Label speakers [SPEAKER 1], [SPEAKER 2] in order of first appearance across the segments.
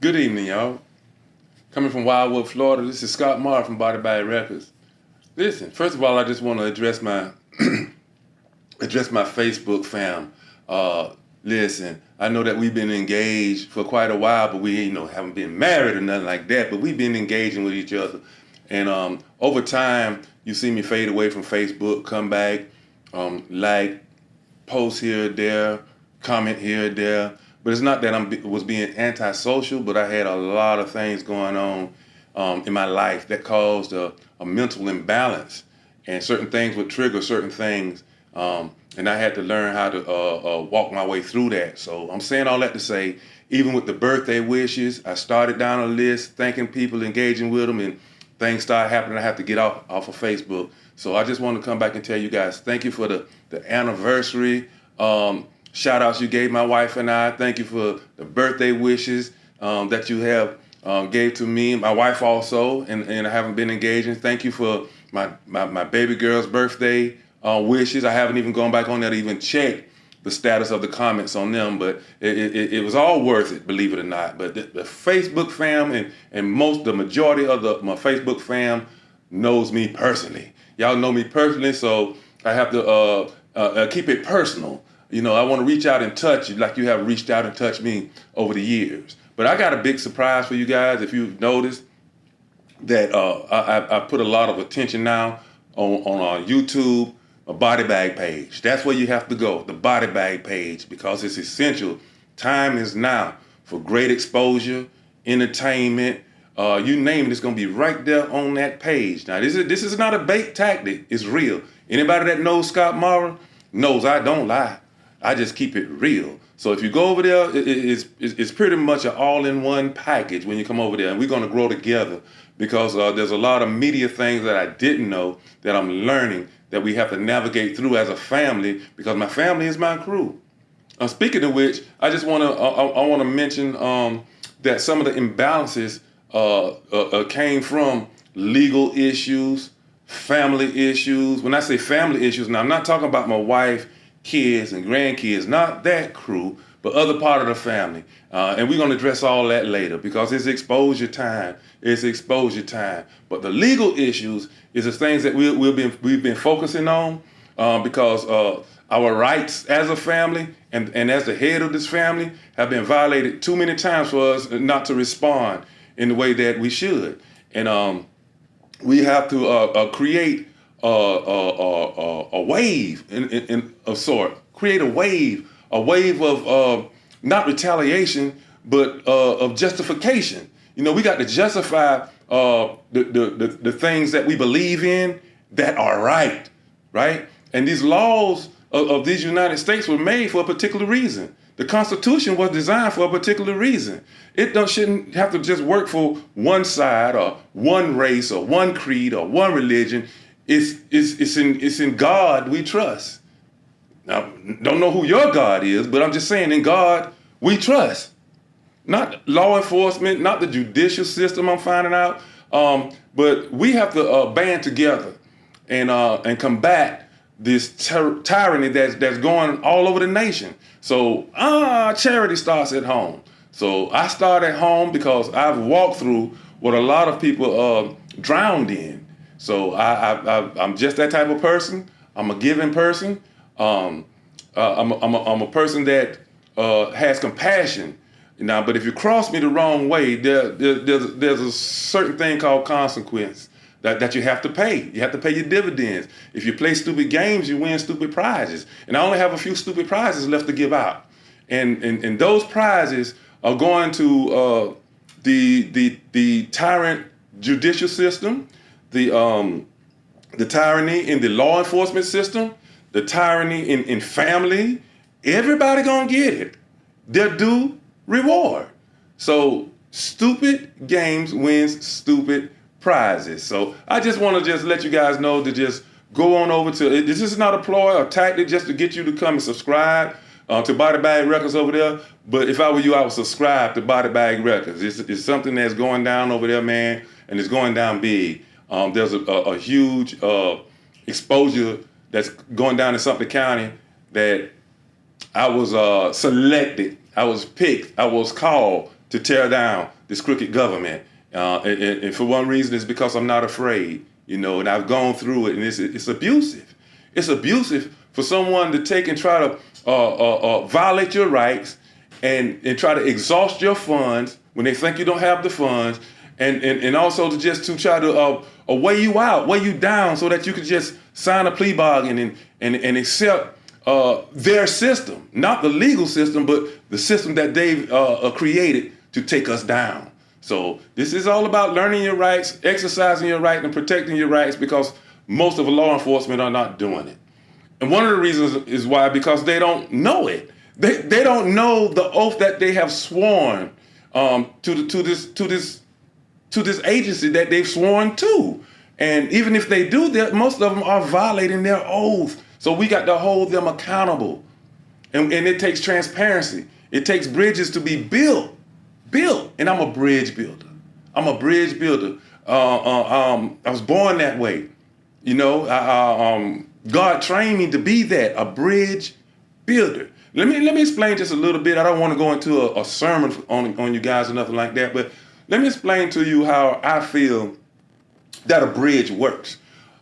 [SPEAKER 1] Good evening, y'all. Coming from Wildwood, Florida, this is Scott Morrow from Body Bag Records. Listen, first of all, I just want to address my Facebook fam. Listen, I know that we've been engaged for quite a while, but we haven't been married or nothing like that. But we've been engaging with each other, and over time, you see me fade away from Facebook, come back, like, post here or there, comment here or there. But it's not that I was being antisocial, but I had a lot of things going on in my life that caused a mental imbalance, and certain things would trigger certain things, and I had to learn how to walk my way through that. So I'm saying all that to say, even with the birthday wishes, I started down a list, thanking people, engaging with them, and things started happening. I have to get off of Facebook. So I just want to come back and tell you guys, thank you for the anniversary shout outs you gave my wife and I. Thank you for the birthday wishes that you have gave to me, my wife also, and I haven't been engaging. Thank you for my baby girl's birthday wishes. I haven't even gone back on there to even check the status of the comments on them, but it was all worth it, believe it or not. But the Facebook fam and the majority of my Facebook fam knows me personally. Y'all know me personally, so I have to keep it personal. I want to reach out and touch you like you have reached out and touched me over the years. But I got a big surprise for you guys. If you've noticed that I put a lot of attention now on YouTube, a body bag page. That's where you have to go, the body bag page, because it's essential. Time is now for great exposure, entertainment, you name it, it's going to be right there on that page. Now, this is not a bait tactic. It's real. Anybody that knows Scott Morrow knows I don't lie. I just keep it real. So if you go over there, it's pretty much an all-in-one package when you come over there. And we're going to grow together because there's a lot of media things that I didn't know that I'm learning that we have to navigate through as a family, because my family is my crew. Speaking of which, I just want to mention that some of the imbalances came from legal issues, family issues. When I say family issues, now I'm not talking about my wife, kids and grandkids, not that crew, but other part of the family. And we're going to address all that later because it's exposure time. It's exposure time. But the legal issues is the things that we've been focusing on because our rights as a family and as the head of this family have been violated too many times for us not to respond in the way that we should. And we have to create a wave of sort. Create a wave of not retaliation, but of justification. We got to justify the things that we believe in that are right? And these laws of these United States were made for a particular reason. The Constitution was designed for a particular reason. It shouldn't have to just work for one side or one race or one creed or one religion. It's in God we trust. Now, don't know who your God is, but I'm just saying in God we trust. Not law enforcement, not the judicial system, I'm finding out. But we have to band together and combat this tyranny that's going all over the nation. So charity starts at home. So I start at home because I've walked through what a lot of people drowned in. So I'm just that type of person. I'm a giving person. I'm a person that has compassion. Now, but if you cross me the wrong way, there's a certain thing called consequence that you have to pay. You have to pay your dividends. If you play stupid games, you win stupid prizes. And I only have a few stupid prizes left to give out. And those prizes are going to the tyrant judicial system, the tyranny in the law enforcement system, the tyranny in family. Everybody gonna get it. Their due reward. So stupid games wins stupid prizes. So I just want to let you guys know to just go on over to, this is not a ploy or tactic just to get you to come and subscribe to Body Bag Records over there. But if I were you, I would subscribe to Body Bag Records. It's something that's going down over there, man, and it's going down big. There's a huge exposure that's going down in Sumter County that I was selected I was picked, I was called to tear down this crooked government. And for one reason, it's because I'm not afraid, and I've gone through it, and it's abusive. It's abusive for someone to take and try to violate your rights and try to exhaust your funds when they think you don't have the funds, and also to try to weigh you out, weigh you down, so that you could just sign a plea bargain and accept their system, not the legal system, but the system that they've created to take us down. So this is all about learning your rights, exercising your rights, and protecting your rights, because most of the law enforcement are not doing it. And one of the reasons is why, because they don't know it. They don't know the oath that they have sworn to this agency that they've sworn to. And even if they do that, most of them are violating their oath. So we got to hold them accountable. And it takes transparency. It takes bridges to be built. And I'm a bridge builder. I was born that way. God trained me to be that, a bridge builder. Let me explain just a little bit. I don't want to go into a sermon on you guys or nothing like that, but let me explain to you how I feel that a bridge works.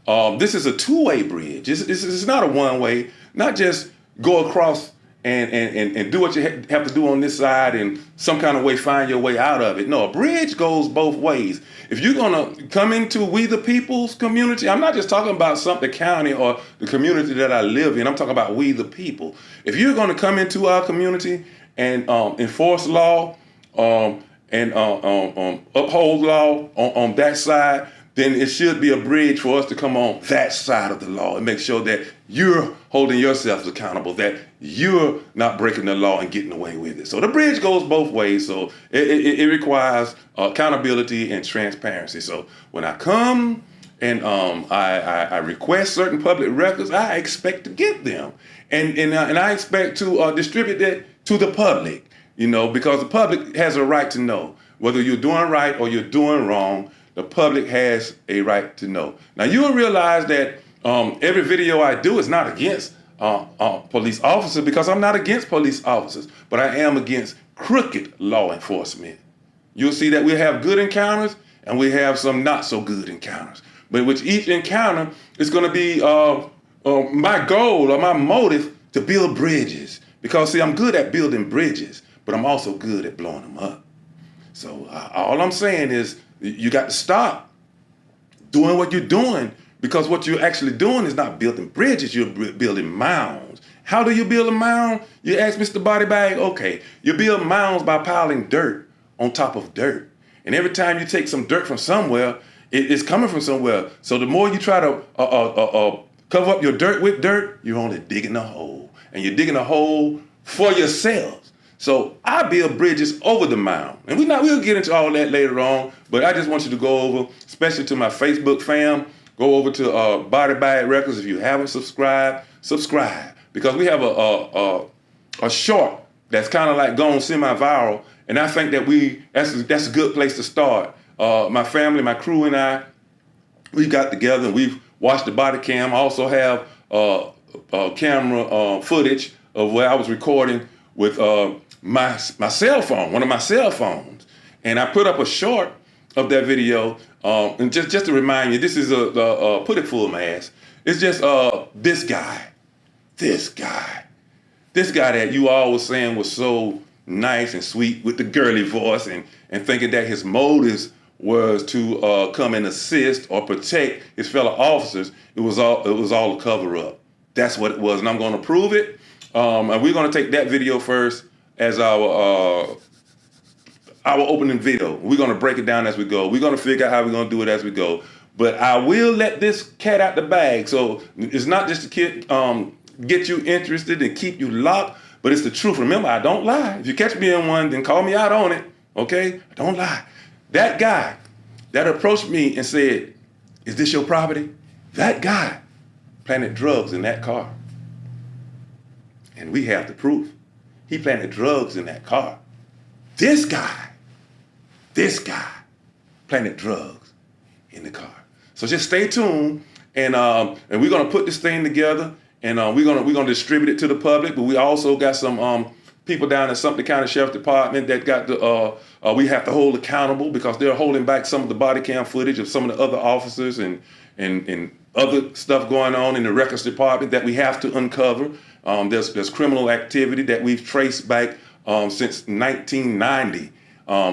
[SPEAKER 1] This is a two-way bridge. It's not a one-way. Not just go across and do what you have to do on this side and some kind of way find your way out of it. No, a bridge goes both ways. If you're going to come into We the People's community, I'm not just talking about Sumter County or the community that I live in. I'm talking about We the People. If you're going to come into our community and enforce law and uphold law on that side, then it should be a bridge for us to come on that side of the law and make sure that you're holding yourselves accountable, that you're not breaking the law and getting away with it. So the bridge goes both ways. So it requires accountability and transparency. So when I come and I request certain public records, I expect to get them. And I expect to distribute that to the public, because the public has a right to know whether you're doing right or you're doing wrong. The public has a right to know. Now, you will realize that every video I do is not against police officers, because I'm not against police officers, but I am against crooked law enforcement. You'll see that we have good encounters and we have some not so good encounters. But with each encounter, it's going to be my goal or my motive to build bridges. Because, see, I'm good at building bridges, but I'm also good at blowing them up. So all I'm saying is, you got to stop doing what you're doing, because what you're actually doing is not building bridges, you're building mounds. How do you build a mound? You ask Mr. Body Bag? Okay, you build mounds by piling dirt on top of dirt. And every time you take some dirt from somewhere, it's coming from somewhere. So the more you try to cover up your dirt with dirt, you're only digging a hole. And you're digging a hole for yourselves. So I build bridges over the mound. And we'll get into all that later on, but I just want you to go over, especially to my Facebook fam, go over to Body Bag Records. If you haven't subscribed, subscribe. Because we have a short that's kind of like gone semi-viral, and I think that that's a good place to start. My family, my crew and I, we got together and we've watched the body cam. I also have camera footage of where I was recording with my cell phone, one of my cell phones. And I put up a short of that video. And just to remind you, this is put it full mass. It's just this guy that you all were saying was so nice and sweet with the girly voice and thinking that his motives was to come and assist or protect his fellow officers. It was all a cover up. That's what it was. And I'm going to prove it. And we're going to take that video first as our opening video. We're going to break it down as we go. We're going to figure out how we're going to do it as we go. But I will let this cat out the bag. So it's not just to get you interested and keep you locked, but it's the truth. Remember, I don't lie. If you catch me in one, then call me out on it. Okay? I don't lie. That guy that approached me and said, "Is this your property?" That guy planted drugs in that car. And we have the proof. He planted drugs in that car. This guy planted drugs in the car. So just stay tuned, and we're gonna put this thing together, and we're gonna distribute it to the public. But we also got some people down in Sumter County Sheriff's Department that got the, we have to hold accountable because they're holding back some of the body cam footage of some of the other officers and other stuff going on in the records department that we have to uncover. There's criminal activity that we've traced back since 1990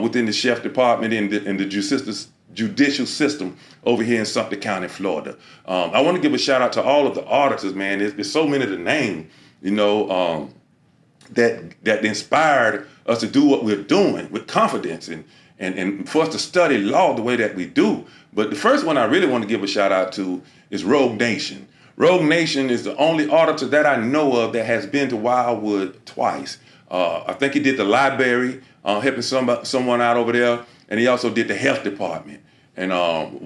[SPEAKER 1] within the Sheriff's Department and the judicial system over here in Sumter County, Florida. I want to give a shout out to all of the auditors, man. There's so many to name, that inspired us to do what we're doing with confidence and for us to study law the way that we do. But the first one I really want to give a shout out to is Rogue Nation. Rogue Nation is the only auditor that I know of that has been to Wildwood twice. I think he did the library, helping someone out over there, and he also did the health department. And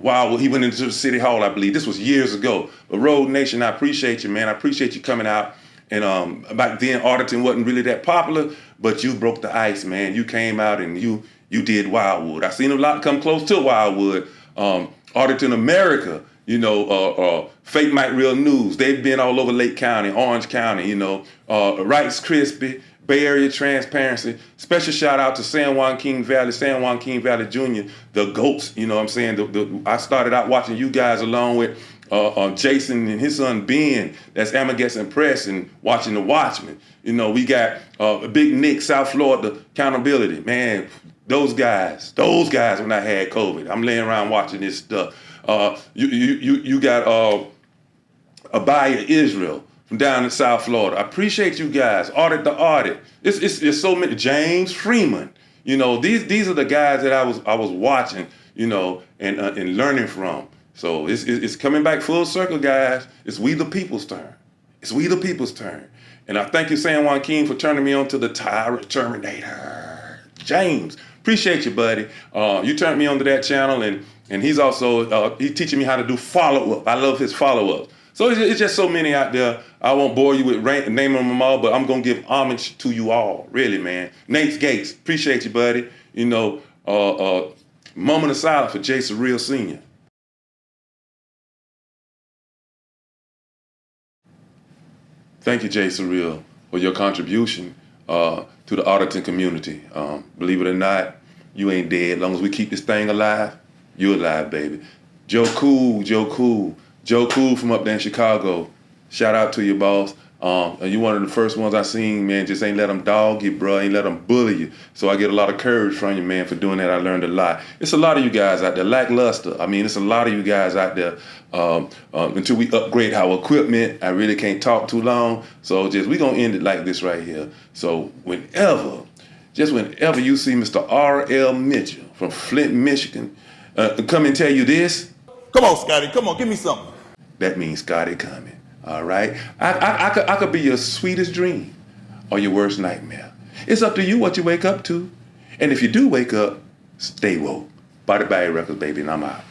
[SPEAKER 1] Wildwood, he went into the city hall, I believe. This was years ago. But Rogue Nation, I appreciate you, man. I appreciate you coming out. And back then, auditing wasn't really that popular, but you broke the ice, man. You came out and you did Wildwood. I've seen a lot come close to Wildwood. Auditing America, Fake Mike Real News. They've been all over Lake County, Orange County, Rice Krispie, Bay Area Transparency. Special shout out to San Joaquin Valley Jr., the GOATs, I'm saying? I started out watching you guys along with Jason and his son Ben, that's Amagason Press, and watching The Watchmen. We got Big Nick, South Florida Accountability. Man, those guys when I had COVID. I'm laying around watching this stuff. You got Abaya Israel from down in South Florida. I appreciate you guys. Audit the Audit. It's so many. James Freeman. These are the guys that I was watching, and learning from. So it's coming back full circle, guys. It's we the people's turn. It's we the people's turn. And I thank you, San Joaquin, for turning me on to the Tyrant Terminator. James, appreciate you, buddy. You turned me on to that channel, and he's also he's teaching me how to do follow-up. I love his follow-ups. So it's just so many out there. I won't bore you with naming them all, but I'm going to give homage to you all, really, man. Nate Gates, appreciate you, buddy. Moment of silence for Jason Real Sr. Thank you, Jason Real, for your contribution to the auditing community. Believe it or not, you ain't dead. As long as we keep this thing alive, you're alive, baby. Joe Cool from up there in Chicago. Shout out to you, boss. You one of the first ones I seen, man. Just ain't let them dog you, bro. Ain't let them bully you. So I get a lot of courage from you, man, for doing that. I learned a lot. It's a lot of you guys out there, lackluster. I mean, it's a lot of you guys out there. Until we upgrade our equipment, I really can't talk too long. So we gonna end it like this right here. So whenever you see Mr. R.L. Mitchell from Flint, Michigan, come and tell you this.
[SPEAKER 2] Come on, Scotty. Come on, give me something.
[SPEAKER 1] That means Scotty coming. All right? I could be your sweetest dream or your worst nightmare. It's up to you what you wake up to. And if you do wake up, stay woke. Body Records, baby, and I'm out.